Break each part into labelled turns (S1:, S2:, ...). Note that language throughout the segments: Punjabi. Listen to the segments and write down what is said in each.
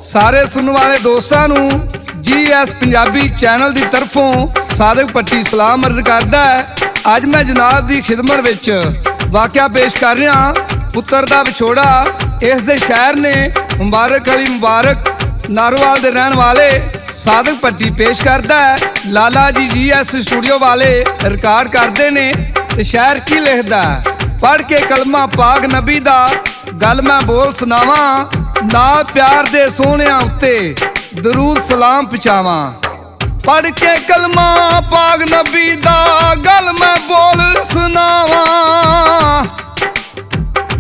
S1: सारे सुनने वाले दोस्तों नू GS पंजाबी चैनल की तरफों सादक पट्टी सलाम अर्ज करदा है। अज मैं जनाब की खिदमत विच वाक़या पेश कर रहा। पुत्र का विछोड़ा इस दे शहर ने मुबारक अली मुबारक नारोवाल दे रहने वाले सादक पट्टी पेश करता है। लाला जी GS स्टूडियो वाले रिकॉर्ड करते ने ते शहर की लिखदा पढ़ के कलमा पाक नबी दा गल मैं बोल सुनावा। नाल प्यार दे सोहणियां उत्ते दरूद सलाम पहुंचावा। पढ़ के कलमा पाक नबी दा गल मैं बोल सुनावा।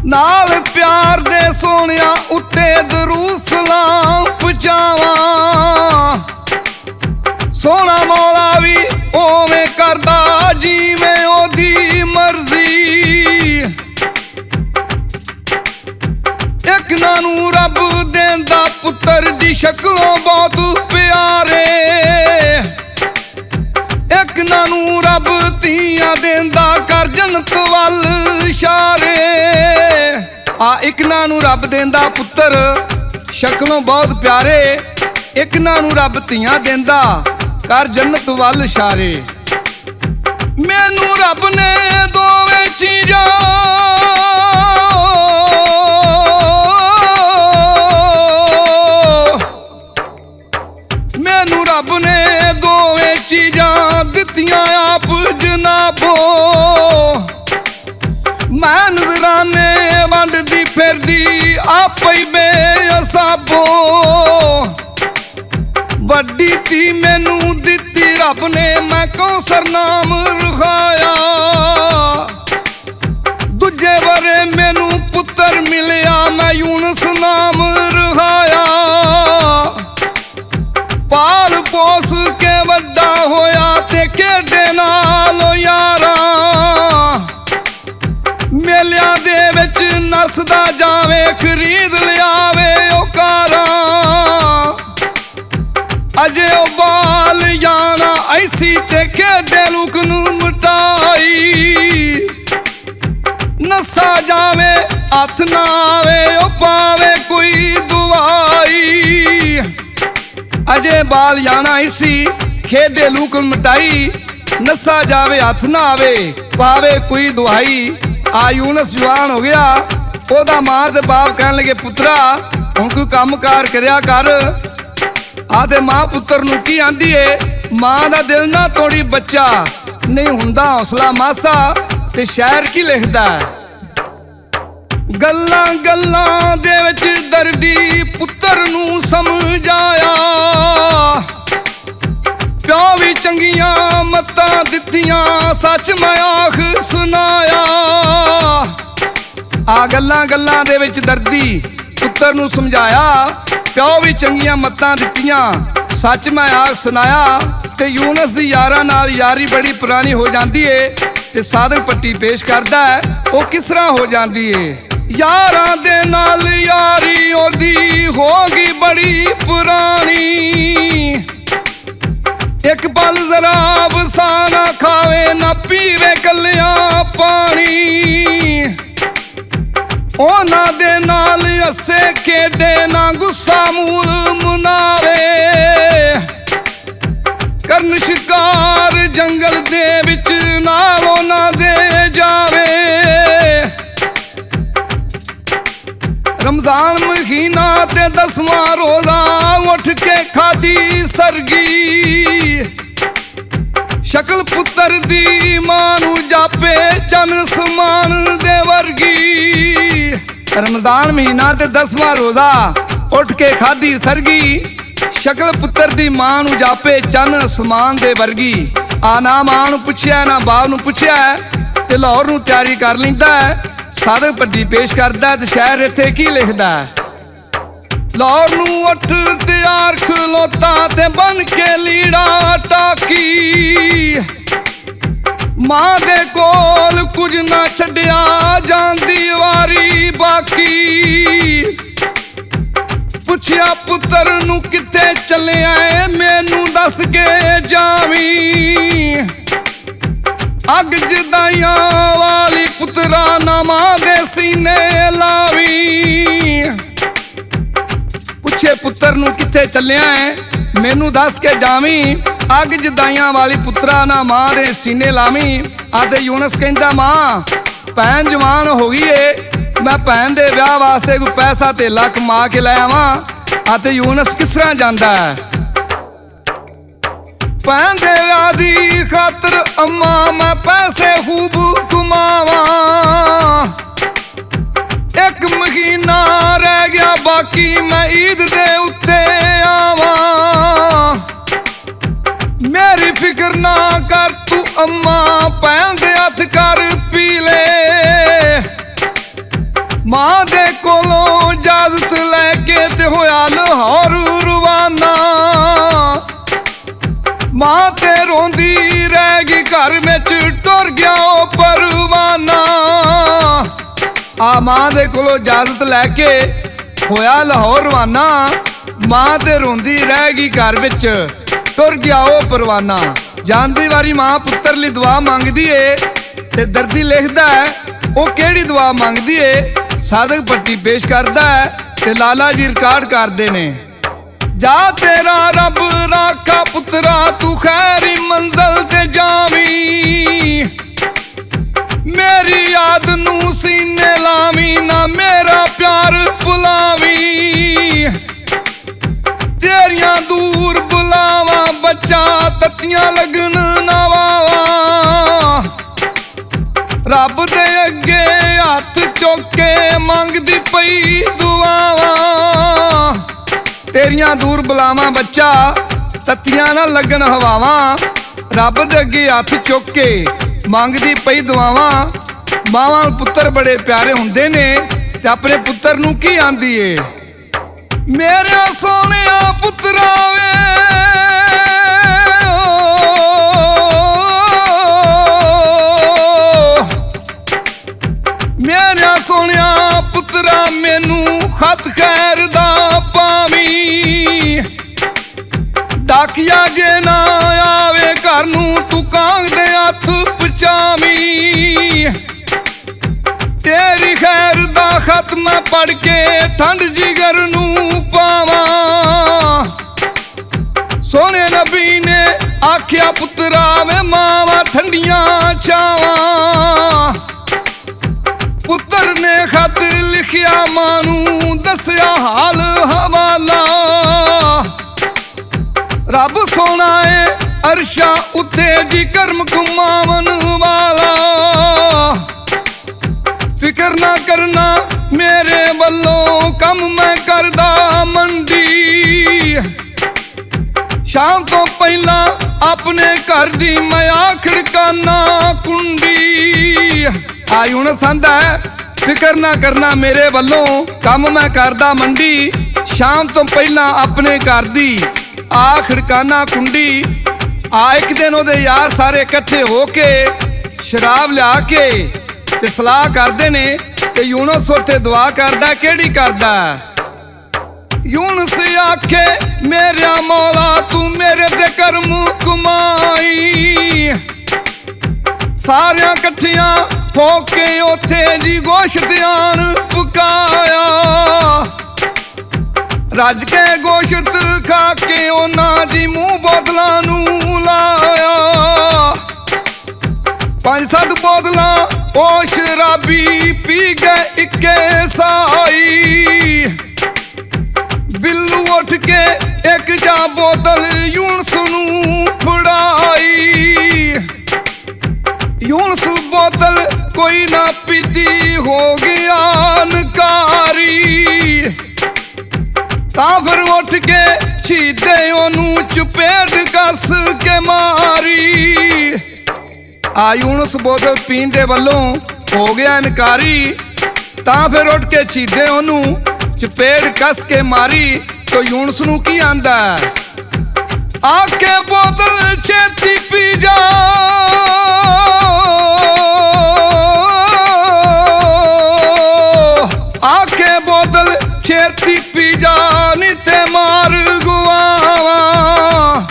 S1: नाल प्यार दे सोहणियां उत्ते दरूद सलाम पहुंचावा। सोहना मौला भी ओवें करदा जिवें ओदी मर्जी। एक नानू रब देंदा पुत्र दी शक्लों बहुत प्यारे। एक नानू रब तियां देंदा कर जन्नत वल इशारे। एक नानू रब देंदा पुत्र शक्लों बहुत प्यारे। एक नानू रब तियां देंदा कर जन्नत वल इशारे। मैनू रब ने दोवें चीज़ां रब ने दोवें चीज़ां दित्तियां आप जनाबो। मैं नजराने वंडदी फिरदी आप ही बेअसाबो। वड्डी धी मैनू दित्ती रब ने मैं कौसर नाम रखाया। दूजे बरे मैनू पुत्र मिलिया मैं यूनुस नाम रखाया। पाल पोस के वड्डा होया ते खेडे नाल यारा। मेलिया दे विच नसदा जावे खरीद लियावे ओ कारा। अजे ओ बाल जाना ऐसी ते खेडे लुक नू मटाई। नसा जावे हथ ना आवे ओ पावे कोई दुआई। अजे बाल जाना इसी खेडे लूकन मिटाई। नसा जावे हथ ना आवे पावे कोई दुहाई। आ यूनुस जवान हो गया। ओदा मां ते बाप कहन लगे पुत्रा हुण कोई काम कार करया कर। आते मां पुत्र नू की आंदी है मां दा दिल ना तोड़ी बच्चा नहीं हुंदा हौसला मासा। ते शायर की लिखदा गल्लां गल्लां दे विच दर्दी पुत्र नू समझाया। प्यो भी चंगियां मत्तां दित्तियां सच मैं आख सुनाया। आ गल्लां गल्लां दे विच दर्दी पुत्र नू समझाया। प्यो भी चंगियां मत्तां दित्तियां सच मैं आख सुनाया। ते यूनुस दी यारां नाल यारी बड़ी पुरानी हो जाती है। ते सादक पट्टी पेश करदा है वो किस तरह हो जाती है। यारां दे नाल यारी ओदी होगी बड़ी पुरानी। एक पल जरा बसाना खावे ना पीवे कलिया पानी। ओना दे नाल हसे खेडे ना गुस्सा मूल मुनावे। करन शिकार जंगल दे विच नाल ओना दे जावे। रमजान महीना ते 10वां रोजा उठ के खादी सरगी। शक्ल पुत्र दी मां नू जापे चन समान दे वर्गी। रमजान महीना ते 10वां रोजा उठ के खादी सरगी। शक्ल पुत्र दी मां नू जापे चन समान दे वर्गी। आ ना मां नू पुछया ना बाप नू पुछया ते लाहौर नू तैयारी कर लैंदा है। सादक पट्टी पेश करदा ते शायर इत्थे की लिखदा लाहौर नू उठ तैयार खलोता ते बन के लीड़ा टाकी। मां दे कोल कुछ ना छड्डिया जांदी वारी बाकी। पुछया पुत्र नू किथे चलिया है मैनू दस के जावी। अग जदाइयां वाली पुत्रा ना मां दे सीने लावी। ਪੁੱਤਰ ਨੂੰ ਕਿੱਥੇ ਚੱਲਿਆ ਹੈ, ਮੈਨੂੰ ਦੱਸ ਕੇ ਜਾਵੀਂ। ਅੱਗ ਜਦਾਈਆਂ ਵਾਲੀ ਪੁੱਤਰਾ ਨਾ ਮਾਂ ਦੇ ਸੀਨੇ ਲਾਵੀਂ। ਅਤੇ ਯੂਨਸ ਕਹਿੰਦਾ ਮਾਂ ਭੈਣ ਜਵਾਨ ਹੋ ਗਈ ਏ, ਮੈਂ ਭੈਣ ਦੇ ਵਿਆਹ ਵਾਸਤੇ ਕੋਈ ਪੈਸਾ ਧੇਲਾ ਕਮਾ ਕੇ ਲੈ ਆਵਾਂ। ਅਤੇ ਯੂਨਸ ਕਿਸ ਤਰ੍ਹਾਂ ਜਾਂਦਾ ਹੈ, ਭੈਣ ਦੇ ਵਿਆਹ ਦੀ ਖਾਤਰ ਅੰਮਾ ਮੈਂ ਪੈਸੇ ਖੂਬ ਕਮਾਵਾਂ। 1 ਮਹੀਨਾ ਰਹਿ ਗਿਆ ਬਾਕੀ ਮੈਂ ਈਦ ਦੇ ਉੱਤੇ ਆਵਾਂ। ਮੇਰੀ ਫਿਕਰ ਨਾ ਕਰ ਤੂੰ ਅੰਮਾ, ਭੈਣ ਦੇ ਹੱਥ ਕਰ ਪੀ ਲੈ। ਮਾਂ ਦੇ ਕੋਲੋਂ ਇਜਾਜ਼ਤ ਲੈ ਕੇ ਤੇ ਹੋਇਆ ਲਾਹੌਰ ਰਵਾਨਾ। ਮਾਂ ਤੇ ਰੋਂਦੀ ਰਹਿ ਗਈ ਘਰ ਵਿੱਚ, ਟੁਰ ਗਿਆ ਉਹ ਪਰਵਾਨਾ। ਆ ਮਾਂ ਦੇ ਕੋਲੋਂ ਇਜਾਜ਼ਤ ਲੈ ਕੇ ਹੋਇਆ ਲਾਹੌਰ ਰਵਾਨਾ। ਮਾਂ ਤੇ ਰੋਂਦੀ ਰਹਿ ਗਈ ਘਰ ਵਿੱਚ, ਟੁਰ ਗਿਆ ਉਹ ਪਰਵਾਨਾ। ਜਾਂਦੀ ਵਾਰੀ ਮਾਂ ਪੁੱਤਰ ਲਈ ਦੁਆ ਮੰਗਦੀ ਏ ਤੇ ਦਰਦੀ ਲਿਖਦਾ ਹੈ ਉਹ ਕਿਹੜੀ ਦੁਆ ਮੰਗਦੀ ਏ। ਸਾਦਕ ਪੱਟੀ ਪੇਸ਼ ਕਰਦਾ ਹੈ ਤੇ ਲਾਲਾ ਜੀ ਰਿਕਾਰਡ ਕਰਦੇ ਨੇ। ਜਾ ਤੇਰਾ ਰੱਬ ਰਾਖਾ ਪੁੱਤਰਾ, ਤੂੰ ਖੈਰੀ ਮੰਜ਼ਲ ਤੇ ਜਾਵੀਂ। ਮੇਰੀ ਯਾਦ ਨੂੰ ਸੀਨੇ ਲਾਵੀਂ, ਨਾ ਮੇਰਾ ਪਿਆਰ ਭੁਲਾਵੀਂ। ਤੇਰੀਆਂ ਦੂਰ ਬੁਲਾਵਾਂ ਬੱਚਾ, ਤੱਤੀਆਂ ਲੱਗਣ ਨਾ ਵਾਵਾ। ਰੱਬ ਦੇ ਅੱਗੇ ਹੱਥ ਚੁੱਕ ਕੇ ਮੰਗਦੀ ਪਈ ਦੁਆਵਾਂ। ਤੇਰੀਆਂ ਦੂਰ ਬੁਲਾਵਾਂ ਬੱਚਾ, ਤੱਤੀਆਂ ਨਾ ਲੱਗਣ ਹਵਾਵਾਂ। ਰੱਬ ਦੇ ਅੱਗੇ ਹੱਥ ਚੁੱਕ ਕੇ ਮੰਗਦੀ ਪਈ ਦੁਆਵਾਂ। ਮਾਵਾਂ ਪੁੱਤਰ ਬੜੇ ਪਿਆਰੇ ਹੁੰਦੇ ਨੇ ਤੇ ਆਪਣੇ ਪੁੱਤਰ ਨੂੰ ਕੀ ਆਂਦੀ ਏ, ਮੇਰੇ ਸੋਹਣਿਆ ਪੁੱਤਰਾ ਵੇ। ਮੇਰੇ ਸੋਹਣਿਆ ਪੁੱਤਰਾ ਮੈਨੂੰ ਖਤ ਖੈਰ ਦਾ ਪਾਵੀਂ। ਡਾਕੀਆ ਜੇ ਨਾ ਆਵੇ ਘਰ ਨੂੰ, ਤੂੰ ਕਾਂਗ ਦੇ ਹੱਥ ਪਹੁੰਚਾਵੀਂ। ਤੇਰੀ ਖੈਰ ਦਾ ਖਤ ਮੈਂ ਪੜ ਕੇ ਠੰਡ ਜਿਗਰ ਨੂੰ ਪਾਵਾਂ। ਸੋਹਣੇ ਨਬੀ ਨੇ ਆਖਿਆ ਪੁੱਤਰਾ ਵੇ ਮਾਵਾਂ ਠੰਡੀਆਂ ਛਾਵਾਂ। ਪੁੱਤਰ ਨੇ ਖਤ ਲਿਖਿਆ ਮਾਂ ਨੂੰ, ਦੱਸਿਆ ਹਾਲ ਹਵਾਲਾ। ਰੱਬ ਸੋਹਣਾ ਏ ਅਰਸ਼ਾਂ ਉੱਤੇ ਜੀ ਕਰਮ ਘੁਮਾਵਣ ਵਾਲਾ। ਫਿਕਰ ਨਾ ਕਰਨਾ ਮੇਰੇ ਵੱਲੋਂ, ਕੰਮ ਮੈਂ ਕਰਦਾ ਮੰਡੀ। ਸ਼ਾਮ ਤੋਂ ਪਹਿਲਾਂ ਆਪਣੇ ਘਰ ਦੀ ਮੈਂ ਆਖਰ ਕਾਨਾ ਕੁੰਡੀ। ਆਈ ਹੁਣ ਸੰਦਾ ਫਿਕਰ ਨਾ ਕਰਨਾ ਮੇਰੇ ਵੱਲੋਂ, ਕੰਮ ਮੈਂ ਕਰਦਾ ਮੰਡੀ। ਸ਼ਾਮ ਤੋਂ ਪਹਿਲਾਂ ਆਪਣੇ ਘਰ ਦੀ ਆਖਰ ਕਾਨਾ ਕੁੰਡੀ। ਆ ਇੱਕ ਦਿਨ ਉਹਦੇ ਯਾਰ ਸਾਰੇ ਇਕੱਠੇ ਹੋ ਕੇ ਸ਼ਰਾਬ ਲਿਆ ਕੇ ਤੇ ਸਲਾਹ ਕਰਦੇ ਨੇ ਤੇ ਯੂਨਸ ਉੱਤੇ ਦੁਆ ਕਰਦਾ। ਕਿਹੜੀ ਕਰਦਾ, ਯੂਨਸ ਆਖੇ ਮੇਰਾ ਮੌਲਾ ਤੂੰ ਮੇਰੇ ਦੇ ਕਰਮ ਕਮਾਈ। ਸਾਰਿਆਂ ਇਕੱਠਿਆਂ ਹੋ ਕੇ ਉੱਥੇ ਜੀ ਗੋਸ਼ਤ ਆਣ ਪਕਾਇਆ। ਰੱਜ ਕੇ ਗੋਸ਼ਤ ਖਾ ਕੇ ਉਹਨਾਂ ਦੀ ਮੂੰਹ ਬੋਤਲਾਂ ਨੂੰ ਲਾਇਆ। 5-7 ਬੋਤਲਾਂ ਉਹ ਸ਼ਰਾਬੀ ਪੀ ਗਏ ਇੱਕੇ ਸਾਈ। ਬਿੱਲੂ ਉੱਠ ਕੇ ਇੱਕ ਜਾ ਬੋਤਲ ਯੂਨਸ ਨੂੰ ਫੜਾਈ। ਯੂਨਸ ਬੋਤਲ ਕੋਈ ਨਾ ਪੀਤੀ ਹੋ ਗਿਆ ਨਕਾਰੀ। ਤਾਂ ਫਿਰ ਉੱਠ ਕੇ ਸ਼ੀਦੇ ਉਹਨੂੰ ਚਪੇਟ ਕੱਸ ਕੇ ਮਾਰੀ। ਆ ਯੂਨਸ ਬੋਤਲ ਪੀਣ ਦੇ ਵੱਲੋਂ ਹੋ ਗਿਆ ਇਨਕਾਰੀ। ਤਾਂ ਫਿਰ ਉੱਠ ਕੇ ਸ਼ੀਦੇ ਉਹਨੂੰ ਚਪੇਟ ਕੱਸ ਕੇ ਮਾਰੀ। ਤੋ ਯੂਨਸ ਨੂੰ ਕੀ ਆਂਦਾ, ਆ ਕੇ ਬੋਤਲ ਛੇਤੀ ਪੀ ਜਾ। ਆ ਕੇ ਬੋਤਲ ਛੇਤੀ ਪੀ ਜਾ ਨੀ ਤੇ ਮਾਰ ਗੁਆਵਾ।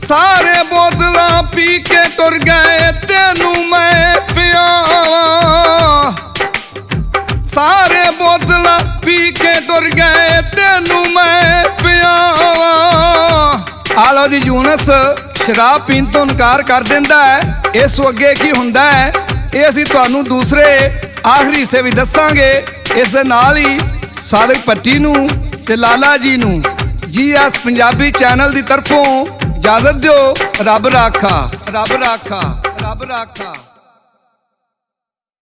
S1: ਸਾਰੇ ਬੋਤਲਾਂ ਪੀ ਕੇ ਤੁਰ ਗਏ ਤੈਨੂੰ ਮੈਂ ਪਿਆਵਾਂ। ਸਾਰੇ ਬੋਤਲਾਂ ਪੀ ਕੇ ਟੁਰ ਗਏ ਤੈਨੂੰ ਮੈਂ ਪਿਆਵਾਂ। ਆ ਲਓ ਜੀ, ਯੂਨਸ ਸ਼ਰਾਬ ਪੀਣ ਤੋਂ ਇਨਕਾਰ ਕਰ ਦਿੰਦਾ ਹੈ। ਇਸ ਤੋਂ ਅੱਗੇ ਕੀ ਹੁੰਦਾ ਹੈ ਇਹ ਅਸੀਂ ਤੁਹਾਨੂੰ ਦੂਸਰੇ ਆਖਰੀ ਹਿੱਸੇ ਵੀ ਦੱਸਾਂਗੇ। ਇਸ ਦੇ ਨਾਲ ਹੀ ਸਾਦਿਕ ਭੱਟੀ ਨੂੰ ਤੇ ਲਾਲਾ ਜੀ ਨੂੰ GS ਪੰਜਾਬੀ ਚੈਨਲ ਦੀ ਤਰਫੋਂ ਇਜਾਜ਼ਤ ਦਿਓ। ਰੱਬ ਰਾਖਾ, ਰੱਬ ਰਾਖਾ, ਰੱਬ ਰਾਖਾ।